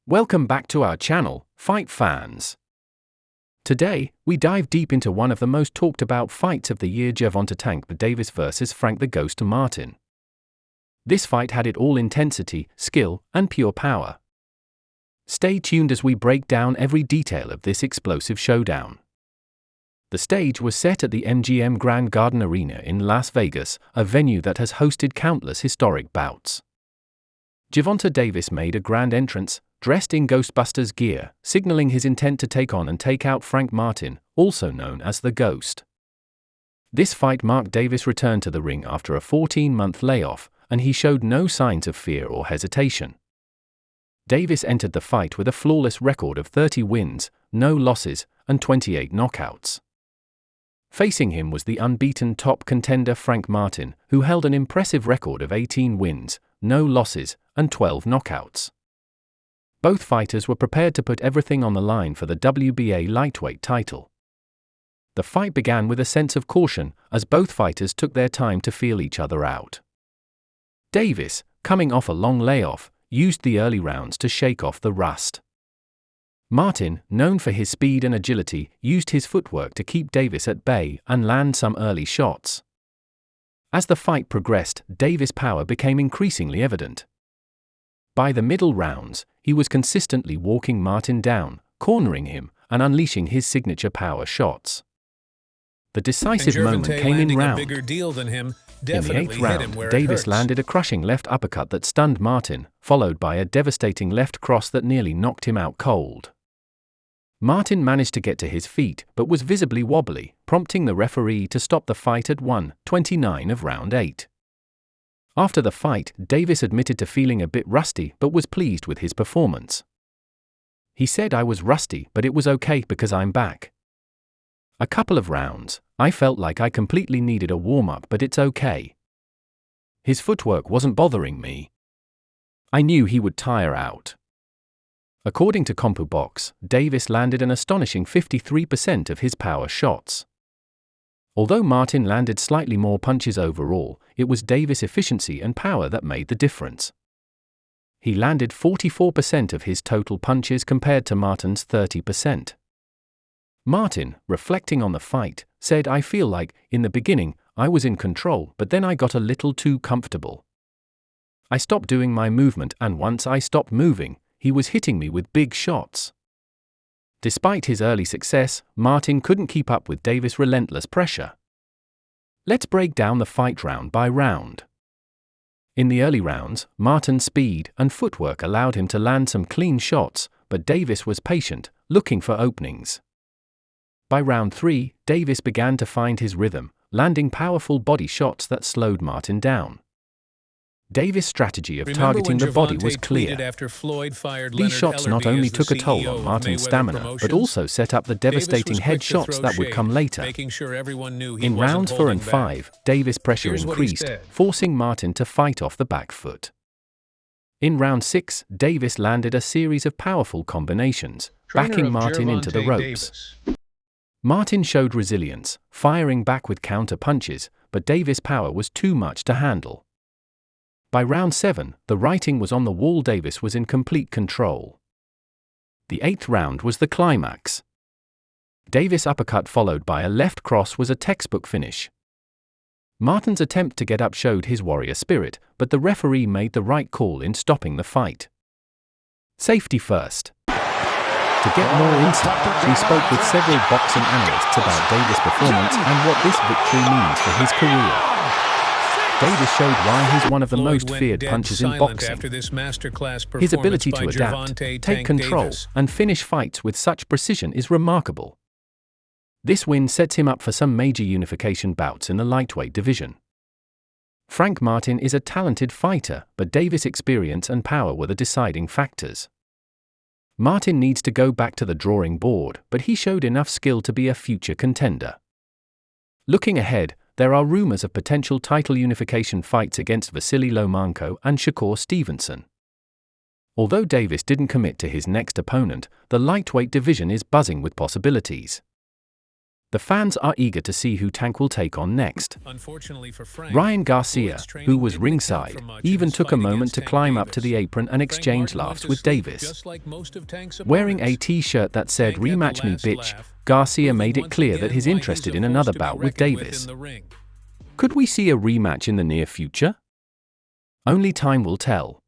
Welcome back to our channel, Fight Fans. Today, we dive deep into one of the most talked about fights of the year, Gervonta Tank Davis vs Frank the Ghost Martin. This fight had it all: intensity, skill, and pure power. Stay tuned as we break down every detail of this explosive showdown. The stage was set at the MGM Grand Garden Arena in Las Vegas, a venue that has hosted countless historic bouts. Gervonta Davis made a grand entrance, dressed in Ghostbusters gear, signaling his intent to take on and take out Frank Martin, also known as the Ghost. This fight marked Davis' return to the ring after a 14-month layoff, and he showed no signs of fear or hesitation. Davis entered the fight with a flawless record of 30 wins, no losses, and 28 knockouts. Facing him was the unbeaten top contender Frank Martin, who held an impressive record of 18 wins, no losses, and 12 knockouts. Both fighters were prepared to put everything on the line for the WBA lightweight title. The fight began with a sense of caution, as both fighters took their time to feel each other out. Davis, coming off a long layoff, used the early rounds to shake off the rust. Martin, known for his speed and agility, used his footwork to keep Davis at bay and land some early shots. As the fight progressed, Davis' power became increasingly evident. By the middle rounds, he was consistently walking Martin down, cornering him, and unleashing his signature power shots. The decisive moment came in round. In the 8th round, Davis landed a crushing left uppercut that stunned Martin, followed by a devastating left cross that nearly knocked him out cold. Martin managed to get to his feet, but was visibly wobbly, prompting the referee to stop the fight at 1:29 of round 8. After the fight, Davis admitted to feeling a bit rusty but was pleased with his performance. He said, "I was rusty, but it was okay because I'm back. A couple of rounds, I felt like I completely needed a warm-up, but it's okay. His footwork wasn't bothering me. I knew he would tire out." According to CompuBox, Davis landed an astonishing 53% of his power shots. Although Martin landed slightly more punches overall, it was Davis' efficiency and power that made the difference. He landed 44% of his total punches compared to Martin's 30%. Martin, reflecting on the fight, said, "I feel like, in the beginning, I was in control, but then I got a little too comfortable. I stopped doing my movement, and once I stopped moving, he was hitting me with big shots." Despite his early success, Martin couldn't keep up with Davis' relentless pressure. Let's break down the fight round by round. In the early rounds, Martin's speed and footwork allowed him to land some clean shots, but Davis was patient, looking for openings. By round 3, Davis began to find his rhythm, landing powerful body shots that slowed Martin down. Davis' strategy of targeting the body was clear. These shots not only took a toll on Martin's stamina, but also set up the devastating head shots that would come later. In rounds 4 and 5, Davis' pressure increased, forcing Martin to fight off the back foot. In round 6, Davis landed a series of powerful combinations, backing Martin into the ropes. Martin showed resilience, firing back with counter punches, but Davis' power was too much to handle. By round 7, the writing was on the wall. Davis was in complete control. The 8th round was the climax. Davis' uppercut followed by a left cross was a textbook finish. Martin's attempt to get up showed his warrior spirit, but the referee made the right call in stopping the fight. Safety first. To get more insight, we spoke with several boxing analysts about Davis' performance and what this victory means for his career. Davis showed why he's one of the most feared punchers in boxing. His ability to adapt, take control, and finish fights with such precision is remarkable. This win sets him up for some major unification bouts in the lightweight division. Frank Martin is a talented fighter, but Davis' experience and power were the deciding factors. Martin needs to go back to the drawing board, but he showed enough skill to be a future contender. Looking ahead, there are rumors of potential title unification fights against Vasily Lomachenko and Shakur Stevenson. Although Davis didn't commit to his next opponent, the lightweight division is buzzing with possibilities. The fans are eager to see who Tank will take on next. Unfortunately for Frank, Ryan Garcia, who was didn't ringside, account for much even in his took a fight moment against to Tank climb up Davis. to the apron and Frank exchange Martin went laughs to with sleep, Davis. just like most of Tank's Wearing a opponents. t-shirt that said Tank had the "Rematch me, last bitch," laugh, Garcia proving made it once clear again that he's why interested he's a in force another to be bout with reckoned Davis. in the ring. Could we see a rematch in the near future? Only time will tell.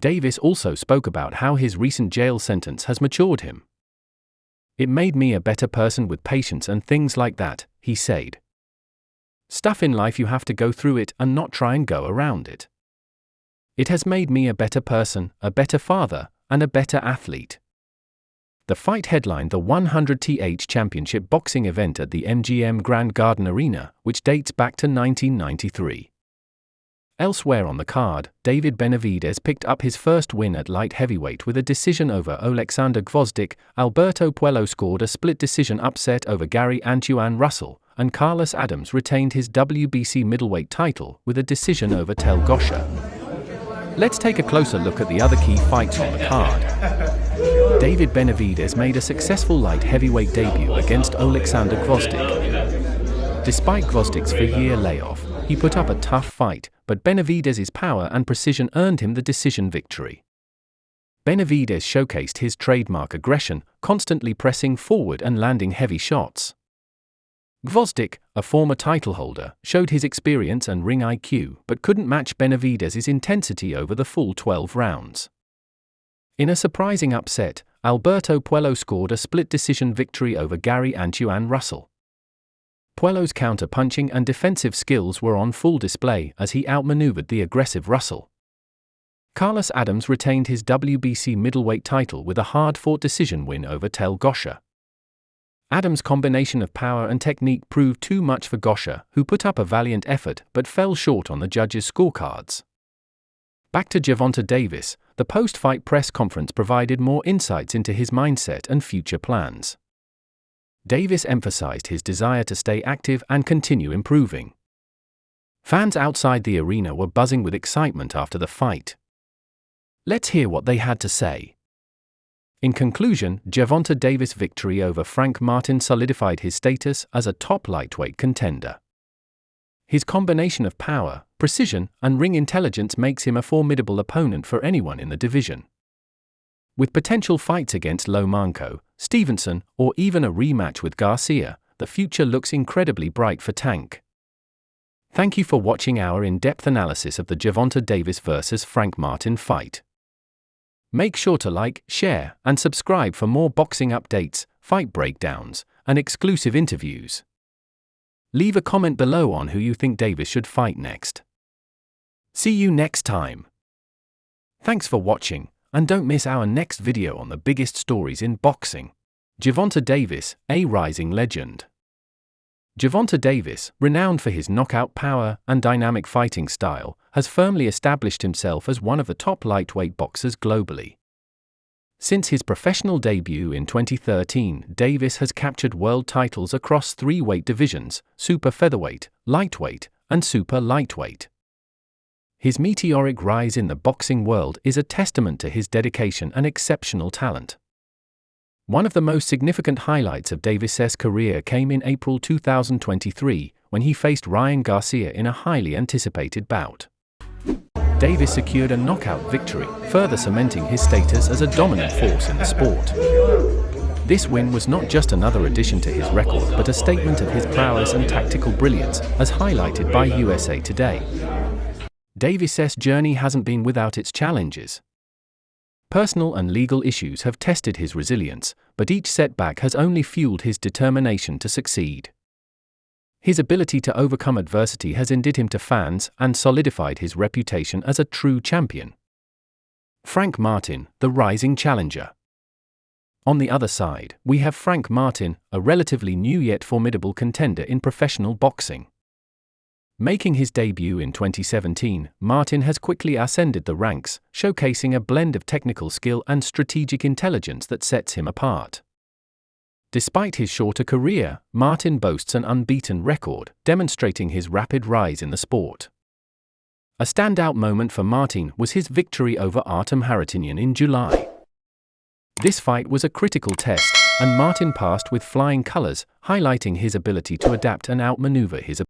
Davis also spoke about how his recent jail sentence has matured him. "It made me a better person with patience and things like that," he said. "Stuff in life you have to go through it and not try and go around it. It has made me a better person, a better father, and a better athlete." The fight headlined the 100th Championship boxing event at the MGM Grand Garden Arena, which dates back to 1993. Elsewhere on the card, David Benavidez picked up his first win at light heavyweight with a decision over Oleksandr Gvozdyk. Alberto Puello scored a split decision upset over Gary Antuanne Russell, and Carlos Adams retained his WBC middleweight title with a decision over Tel Gosha. Let's take a closer look at the other key fights on the card. David Benavidez made a successful light heavyweight debut against Oleksandr Gvozdyk. Despite Gvozdyk's 4-year layoff, he put up a tough fight, but Benavidez's power and precision earned him the decision victory. Benavidez showcased his trademark aggression, constantly pressing forward and landing heavy shots. Gvozdyk, a former title holder, showed his experience and ring IQ but couldn't match Benavidez's intensity over the full 12 rounds. In a surprising upset, Alberto Puello scored a split decision victory over Gary Antuanne Russell. Puello's counter-punching and defensive skills were on full display as he outmaneuvered the aggressive Russell. Carlos Adams retained his WBC middleweight title with a hard-fought decision win over Tel Gosha. Adams' combination of power and technique proved too much for Gosha, who put up a valiant effort but fell short on the judges' scorecards. Back to Gervonta Davis, the post-fight press conference provided more insights into his mindset and future plans. Davis emphasized his desire to stay active and continue improving. Fans outside the arena were buzzing with excitement after the fight. Let's hear what they had to say. In conclusion, Gervonta Davis' victory over Frank Martin solidified his status as a top lightweight contender. His combination of power, precision, and ring intelligence makes him a formidable opponent for anyone in the division. With potential fights against Lomachenko, Stevenson, or even a rematch with Garcia, the future looks incredibly bright for Tank. Thank you for watching our in-depth analysis of the Gervonta Davis vs. Frank Martin fight. Make sure to like, share, and subscribe for more boxing updates, fight breakdowns, and exclusive interviews. Leave a comment below on who you think Davis should fight next. See you next time. Thanks for watching, and don't miss our next video on the biggest stories in boxing. Gervonta Davis, a rising legend. Gervonta Davis, renowned for his knockout power and dynamic fighting style, has firmly established himself as one of the top lightweight boxers globally. Since his professional debut in 2013, Davis has captured world titles across 3 weight divisions: super featherweight, lightweight, and super lightweight. His meteoric rise in the boxing world is a testament to his dedication and exceptional talent. One of the most significant highlights of Davis's career came in April 2023, when he faced Ryan Garcia in a highly anticipated bout. Davis secured a knockout victory, further cementing his status as a dominant force in the sport. This win was not just another addition to his record but a statement of his prowess and tactical brilliance, as highlighted by USA Today. Davis's journey hasn't been without its challenges. Personal and legal issues have tested his resilience, but each setback has only fueled his determination to succeed. His ability to overcome adversity has endeared him to fans and solidified his reputation as a true champion. Frank Martin, the rising challenger. On the other side, we have Frank Martin, a relatively new yet formidable contender in professional boxing. Making his debut in 2017, Martin has quickly ascended the ranks, showcasing a blend of technical skill and strategic intelligence that sets him apart. Despite his shorter career, Martin boasts an unbeaten record, demonstrating his rapid rise in the sport. A standout moment for Martin was his victory over Artem Harutyunyan in July. This fight was a critical test, and Martin passed with flying colors, highlighting his ability to adapt and outmaneuver his opponents.